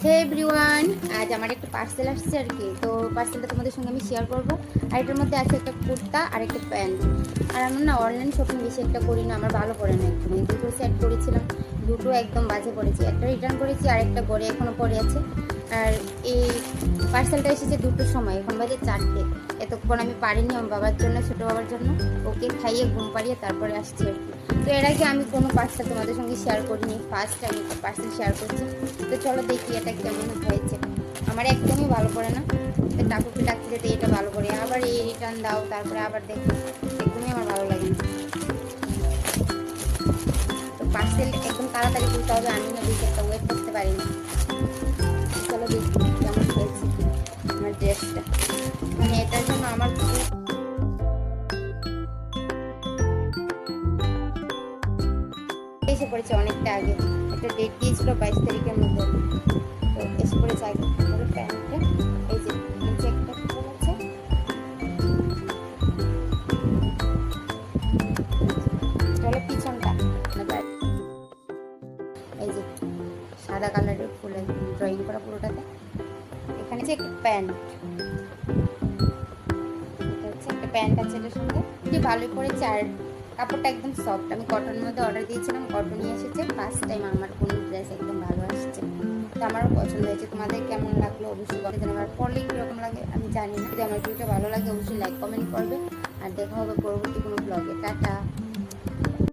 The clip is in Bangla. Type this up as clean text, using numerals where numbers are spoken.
হে এভরিওয়ান, আজ আমার একটা পার্সেল আসছে আর কি। তো পার্সেলটা তোমাদের সঙ্গে আমি শেয়ার করবো। আর এটার মধ্যে আছে একটা কুর্তা আর একটা প্যান্ট। আর আমার না অনলাইন শপিং বেশি একটা করি না, আমার ভালো পড়ে না একদম। এই দুটো সেট করেছিলাম, দুটো একদম বাজে পড়েছে। একটা রিটার্ন করেছি আর একটা পরে এখনও পড়ে আছে। আর এই পার্সেলটা এসেছে দুটোর সময়, এখন বাজে 4টে। এতক্ষণ আমি পারিনি আমার বাবার জন্য, ছোটো বাবার জন্য। ওকে খাইয়ে ঘুম পাড়িয়ে তারপরে আসছি আর কি। তো এর আগে আমি কোনো পার্সেল তোমাদের সঙ্গে শেয়ার করিনি, ফার্স্ট টাইম একটা পার্সেল শেয়ার করছি। তো চলো দেখি এটা কেমন হয়েছে। আমার একদমই ভালো পড়ে না, তো কাকুকে ডাকতে যেতে এটা ভালো করে আবার এই রিটার্ন দাও, তারপরে আবার দেখো, একদমই আমার ভালো লাগে না। তো পার্সেল একদম তাড়াতাড়ি খুলতে হবে, আমি না বেশি একটা ওয়েট করতে পারি না। চলো দেখি কেমন হয়েছে আমার ড্রেসটা। মানে এটার জন্য আমার এসে পড়েছে অনেকটা আগে, একটা ডেট দিয়েছিল 22 তারিখের মধ্যে। তো এসে পড়েছে আগে প্যান্টটা। এই যে নিচে একটা ফুল আছে, চলো পিছনটা। এই যে সাদা কালারের ফুল ড্রয়িং করা পুরোটাতে। এখানে যে একটা প্যান্ট, এটা হচ্ছে একটা প্যান্ট আছে এটার সঙ্গে, খুবই ভালোই পড়েছে। আর কাপড়টা একদম সফট, আমি কটনের মধ্যে অর্ডার দিয়েছিলাম, কটনই এসেছে। ফার্স্ট টাইম আমার কোনো ড্রেস একদম ভালো আসছে, তো আমারও পছন্দ হয়েছে। তোমাদের কেমন লাগলো অবশ্যই বলে জানাবে। আর পরলে কীরকম লাগে আমি জানি না। যদি আমার ভিডিওটা ভালো লাগে অবশ্যই লাইক কমেন্ট করবে। আর দেখা হবে পরবর্তী কোনো ব্লগে। টাটা।